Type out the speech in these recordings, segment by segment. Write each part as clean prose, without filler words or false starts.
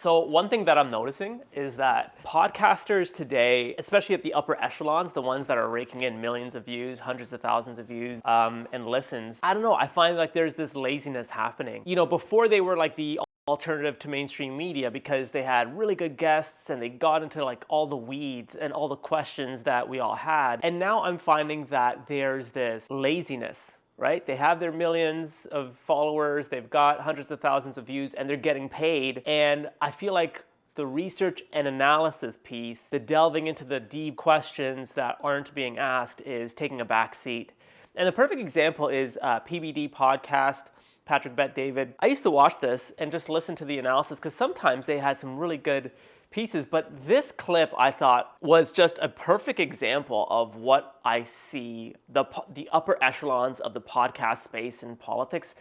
So one thing that I'm noticing is that podcasters today, especially at the upper echelons, the ones that are raking in millions of views, hundreds of thousands of views, and listens, I don't know, I find like there's this laziness happening. You know, before they were like the alternative to mainstream media because they had really good guests and they got into like all the weeds and all the questions that we all had. And now I'm finding that there's this laziness, right? They have their millions of followers, they've got hundreds of thousands of views, and they're getting paid. And I feel like the research and analysis piece, the delving into the deep questions that aren't being asked, is taking a back seat. And the perfect example is PBD podcast, Patrick Bet David. I used to watch this and just listen to the analysis because sometimes they had some really good pieces, but this clip I thought was just a perfect example of what I see the upper echelons of the podcast space in politics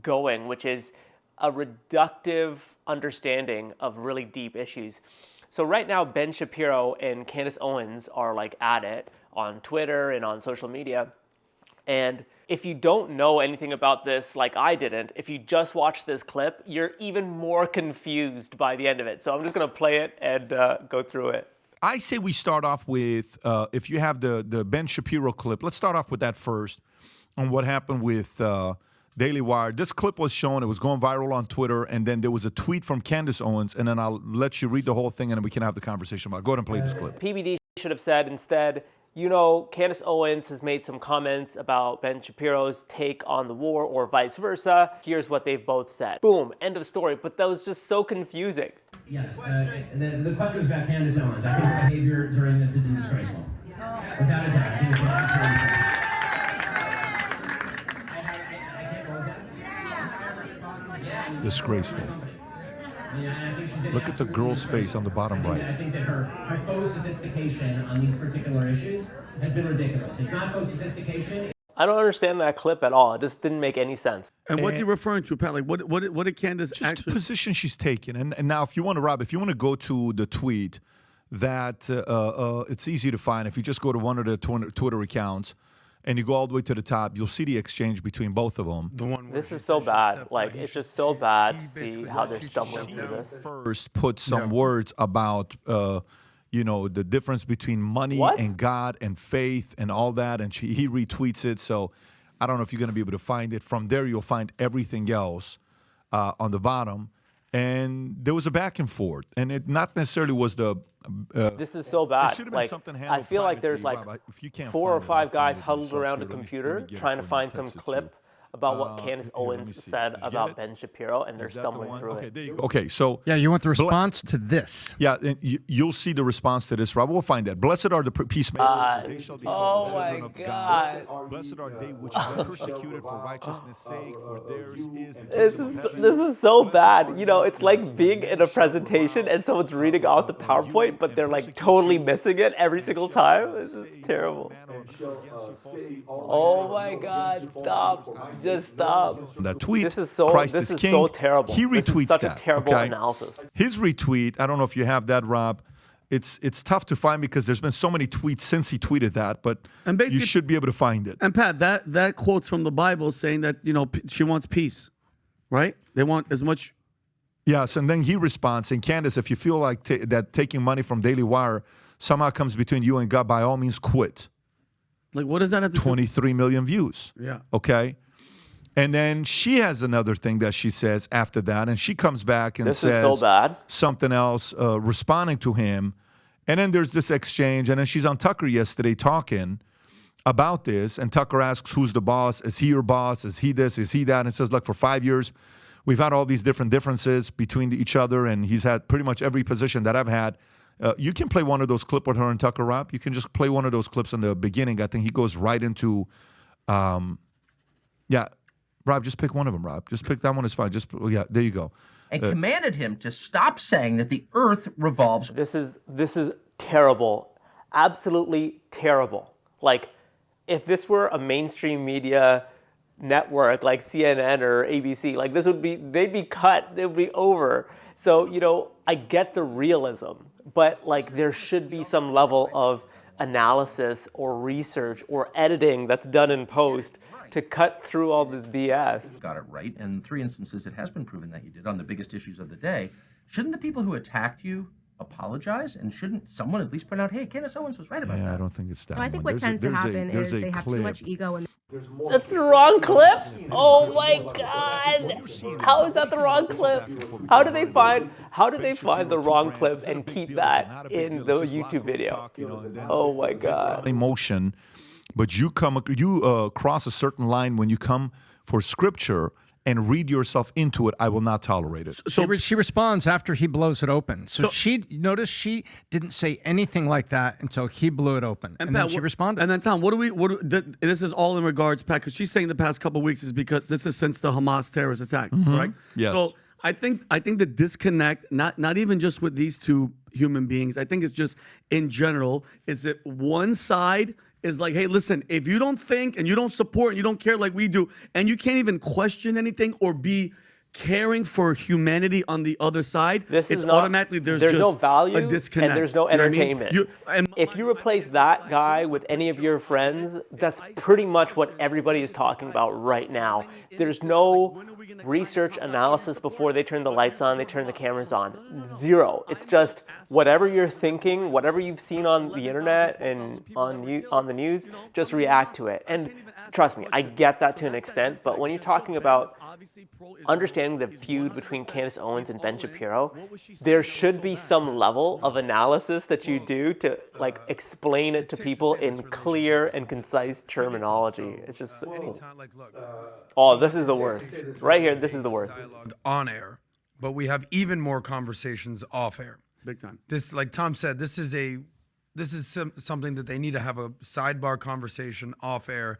going, which is a reductive understanding of really deep issues. So right now, Ben Shapiro and Candace Owens are like at it on Twitter and on social media. And if you don't know anything about this, like I didn't, if you just watch this clip, you're even more confused by the end of it. So I'm just going to play it and go through it. I say we start off with, if you have the Ben Shapiro clip, let's start off with that first on what happened with Daily Wire. This clip was shown. It was going viral on Twitter. And then there was a tweet from Candace Owens. And then I'll let you read the whole thing and then we can have the conversation about it. Go ahead and play this clip. PBD should have said instead, you know, Candace Owens has made some comments about Ben Shapiro's take on the war or vice versa. Here's what they've both said. Boom, end of story. But that was just so confusing. Yes, the question was about Candace Owens. I think her behavior during this has been disgraceful. Without a doubt. I think it's been Disgraceful. Look at the girl's face on the bottom right. I think that her faux sophistication on these particular issues has been ridiculous. It's not faux sophistication. I don't understand that clip at all. It just didn't make any sense. And what's he referring to, Pat? Like, what did Candace just actually... the position she's taking. And now, if you want to, Rob, if you want to go to the tweet, that it's easy to find. If you just go to one of the Twitter accounts, and you go all the way to the top, you'll see the exchange between both of them. This is so bad. Like, it's just so bad to see how they're stumbling through this. First, put some words about, you know, the difference between money and God and faith and all that, and he retweets it. So I don't know if you're going to be able to find it. From there, you'll find everything else on the bottom. And there was a back and forth, and it not necessarily was the. This is so bad. Like, I feel like there's like Rob, 4 or 5 guys huddled around a computer trying to find some clip about what Candace Owens said about Ben Shapiro, and they're stumbling through it. There you go. Okay, so yeah, you want the response to this? Yeah, and you'll see the response to this, Rob. We'll find that. Blessed are the peacemakers, they shall be called the children of God. Blessed are they which are persecuted for righteousness' sake, for theirs is the kingdom of heaven. This is so bad. You know, it's like being in a presentation and someone's reading off the PowerPoint, but they're like totally missing it every single time. This is terrible. Oh my God! Stop. Just stop. That tweet. This is so. Christ this is King, so terrible. He retweets this is such that. a terrible analysis. His retweet. I don't know if you have that, Rob. It's tough to find because there's been so many tweets since he tweeted that, but you should be able to find it. And Pat, that quote's from the Bible saying that, you know, she wants peace, right? They want as much. Yes, and then he responds saying, Candace, if you feel like that taking money from Daily Wire somehow comes between you and God, by all means quit. Like, what does that have to do? 23 million views. Yeah. Okay. And then she has another thing that she says after that, and she comes back and says so bad. Something else, responding to him. And then there's this exchange, and then she's on Tucker yesterday talking about this, and Tucker asks, who's the boss? Is he your boss? Is he this? Is he that? And it says, look, for 5 years, we've had all these different differences between each other, and he's had pretty much every position that I've had. You can play one of those clips with her and Tucker, Rob. You can just play one of those clips in the beginning. I think he goes right into, Rob, just pick one of them, Rob. Just pick that one. Is fine. There you go. And commanded him to stop saying that the earth revolves. This is terrible. Absolutely terrible. Like, if this were a mainstream media network like CNN or ABC, like they'd be cut. They'd be over. So, you know, I get the realism, but like there should be some level of analysis or research or editing that's done in post to cut through all this BS. Got it right. And in 3 instances, it has been proven that you did on the biggest issues of the day. shouldn't the people who attacked you apologize? And shouldn't someone at least point out, hey, Candace Owens was right about Yeah, that? I don't think it's that No, I think one. what tends to happen is they have too much ego and That's the wrong clip? Oh my god! How is that the wrong clip? How do they find the wrong clip and keep that in the YouTube video? Oh my god. Emotion, but you cross a certain line when you come for scripture and read yourself into it. I will not tolerate it. So she responds after he blows it open. So she noticed she didn't say anything like that until he blew it open, and then Pat, she responded. And then Tom, this is all in regards, Pat, because she's saying the past couple of weeks is because this is since the Hamas terrorist attack, right? Yes. So I think the disconnect, not even just with these two human beings, I think it's just in general, is that one side is like, hey, listen, if you don't think and you don't support and you don't care like we do, and you can't even question anything or be caring for humanity on the other side, it's automatically there's just no value a disconnect. and there's no You know what I mean? entertainment. If you replace that guy with any of your friends, that's pretty much what everybody is talking about right now. There's no research analysis before they turn the lights on, they turn the cameras on. Zero. It's just whatever you're thinking, whatever you've seen on the internet and on the news, just react to it. And trust me, I get that to an extent, but when you're talking about understanding the feud between Candace Owens and Ben Shapiro, there should be some level of analysis that you do to like explain it to people in clear and concise terminology. It's just oh, this is the worst. Right here, this is the worst. On air, but we have even more conversations off air. Big time. This, like Tom said, this is something that they need to have a sidebar conversation off air.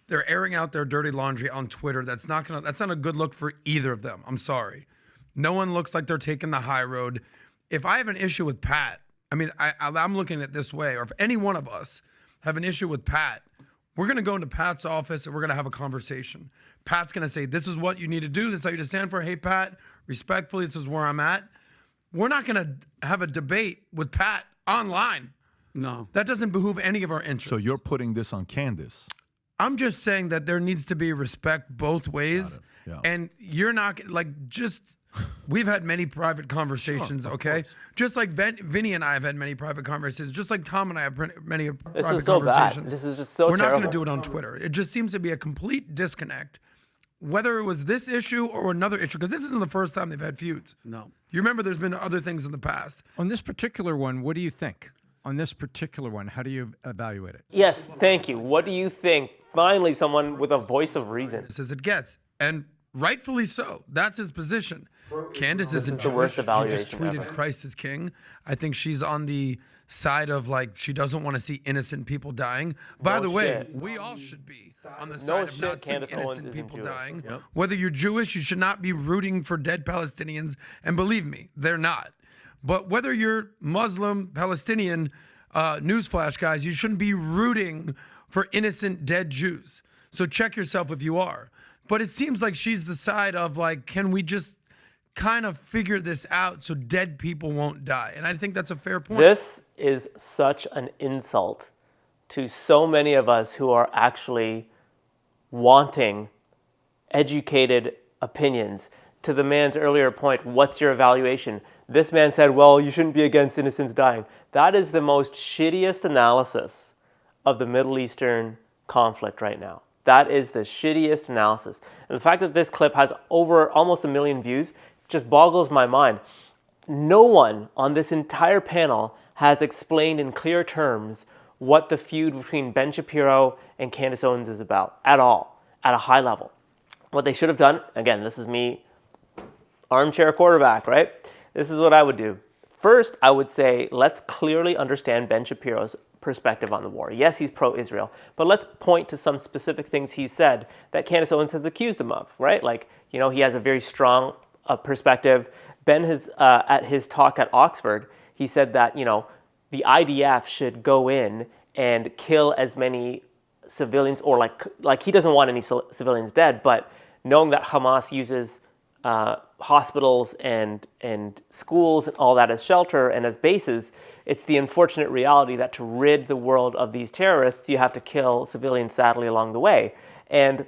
They're airing out their dirty laundry on Twitter. That's not a good look for either of them. I'm sorry. No one looks like they're taking the high road. If I have an issue with Pat, I mean, I'm looking at it this way, or if any one of us have an issue with Pat, we're going to go into Pat's office and we're going to have a conversation. Pat's going to say, this is what you need to do. This is how you stand for. Hey, Pat, respectfully, this is where I'm at. We're not going to have a debate with Pat online. No. That doesn't behoove any of our interests. So you're putting this on Candace. I'm just saying that there needs to be respect both ways. Yeah. And you're not, we've had many private conversations, okay? Just like Vinny and I have had many private conversations, just like Tom and I have many private This is so conversations. bad. This is just so We're not terrible. going to do it on Twitter. It just seems to be a complete disconnect, whether it was this issue or another issue, because this isn't the first time they've had feuds. No. You remember there's been other things in the past. On this particular one, what do you think? On this particular one, how do you evaluate it? Yes, thank you. What do you think? Finally, someone with a voice of reason. As it gets, and rightfully so. That's his position. Candace isn't is the worst Jewish. She evaluation just tweeted ever. Christ is king. I think she's on the side of she doesn't want to see innocent people dying. By the way, shit. we all should be on the side of shit, not seeing Candace Owens innocent isn't people Jewish. dying. Yep. Whether you're Jewish, you should not be rooting for dead Palestinians. And believe me, they're not. But whether you're Muslim, Palestinian, newsflash, guys, you shouldn't be rooting for innocent dead Jews. So check yourself if you are. But it seems like she's the side of can we just kind of figure this out so dead people won't die? And I think that's a fair point. This is such an insult to so many of us who are actually wanting educated opinions. To the man's earlier point, what's your evaluation? This man said, well, you shouldn't be against innocents dying. That is the most shittiest analysis of the Middle Eastern conflict right now. That is the shittiest analysis. And the fact that this clip has over almost 1 million views just boggles my mind. No one on this entire panel has explained in clear terms what the feud between Ben Shapiro and Candace Owens is about at all, at a high level. What they should have done, again, this is me, armchair quarterback, right? This is what I would do. First, I would say, let's clearly understand Ben Shapiro's perspective on the war. Yes, he's pro-Israel, but let's point to some specific things he said that Candace Owens has accused him of, right? He has a very strong perspective. Ben has, at his talk at Oxford, he said that, the IDF should go in and kill as many civilians, or like he doesn't want any civilians dead, but knowing that Hamas uses hospitals and schools and all that as shelter and as bases, it's the unfortunate reality that to rid the world of these terrorists, you have to kill civilians, sadly, along the way. And,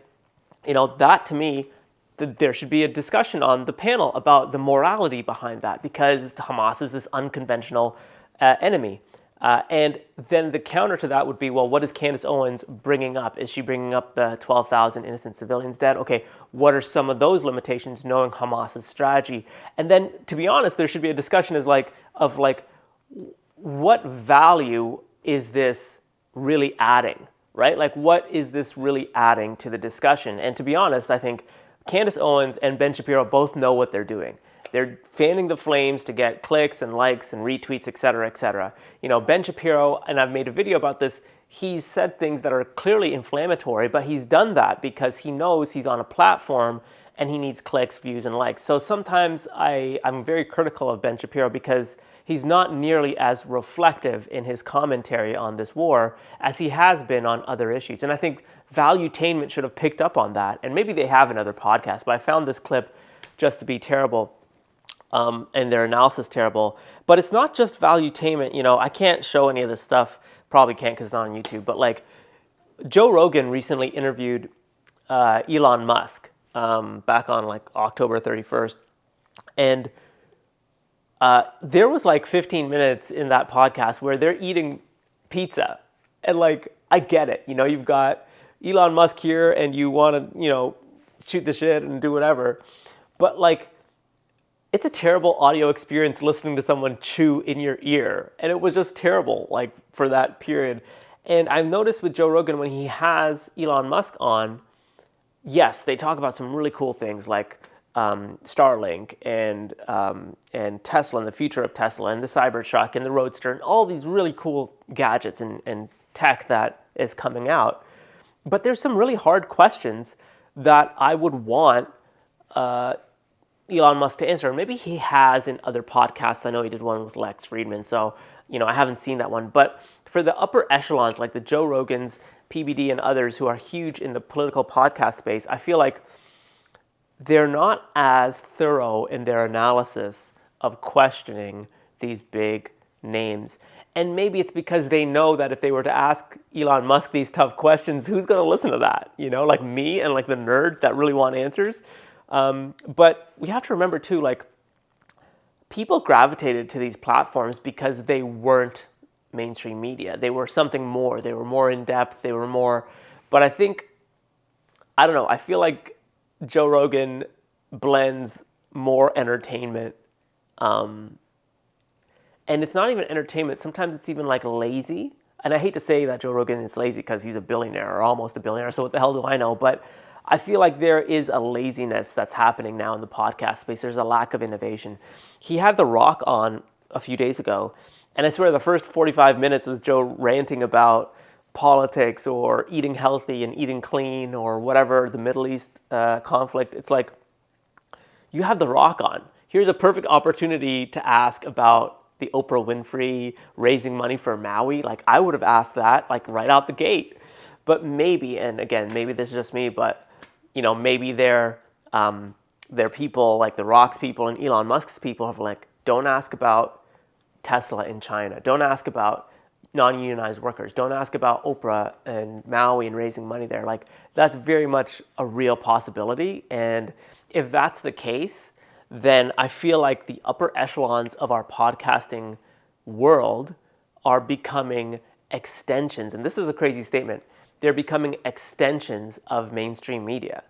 that to me there should be a discussion on the panel about the morality behind that, because Hamas is this unconventional enemy. And then the counter to that would be, well, what is Candace Owens bringing up? Is she bringing up the 12,000 innocent civilians dead? Okay, what are some of those limitations knowing Hamas's strategy? And then, to be honest, there should be a discussion of what value is this really adding, right? Like, what is this really adding to the discussion? And to be honest, I think Candace Owens and Ben Shapiro both know what they're doing. They're fanning the flames to get clicks and likes and retweets, et cetera, et cetera. You know, Ben Shapiro, and I've made a video about this, he's said things that are clearly inflammatory, but he's done that because he knows he's on a platform and he needs clicks, views, and likes. So sometimes I'm very critical of Ben Shapiro because he's not nearly as reflective in his commentary on this war as he has been on other issues. And I think Valuetainment should have picked up on that. And maybe they have in other podcasts, but I found this clip just to be terrible. And their analysis terrible. But it's not just Valuetainment. You know, I can't show any of this stuff. Probably can't because it's not on YouTube. But like, Joe Rogan recently interviewed Elon Musk back on like October 31st. And there was like 15 minutes in that podcast where they're eating pizza. And like, I get it. You know, you've got Elon Musk here and you want to, you know, shoot the shit and do whatever. But like, it's a terrible audio experience listening to someone chew in your ear. And it was just terrible, like, for that period. And I've noticed with Joe Rogan, when he has Elon Musk on, yes, they talk about some really cool things like Starlink and Tesla and the future of Tesla and the Cybertruck and the Roadster and all these really cool gadgets and tech that is coming out. But there's some really hard questions that I would want Elon Musk to answer. Maybe he has in other podcasts. I know he did one with Lex Friedman, so you know I haven't seen that one. But for the upper echelons, like the Joe Rogans, PBD, and others who are huge in the political podcast space, I feel like they're not as thorough in their analysis of questioning these big names. And maybe it's because they know that if they were to ask Elon Musk these tough questions, who's going to listen to that? You know, like me and like the nerds that really want answers. But we have to remember too, like, people gravitated to these platforms because they weren't mainstream media. They were something more. They were more in depth. They were more, but I think, I don't know, I feel like Joe Rogan blends more entertainment. And it's not even entertainment. Sometimes it's even like lazy. And I hate to say that Joe Rogan is lazy because he's a billionaire or almost a billionaire. So what the hell do I know? But I feel like there is a laziness that's happening now in the podcast space. There's a lack of innovation. He had The Rock on a few days ago, and I swear the first 45 minutes was Joe ranting about politics or eating healthy and eating clean or whatever, the Middle East conflict. It's like, you have The Rock on. Here's a perfect opportunity to ask about the Oprah Winfrey raising money for Maui. Like, I would have asked that like right out the gate. But maybe, and again, maybe this is just me, but you know, maybe they're people like The Rock's people and Elon Musk's people have like, don't ask about Tesla in China. Don't ask about non-unionized workers. Don't ask about Oprah and Maui and raising money there. Like, that's very much a real possibility. And if that's the case, then I feel like the upper echelons of our podcasting world are becoming extensions. And this is a crazy statement. They're becoming extensions of mainstream media.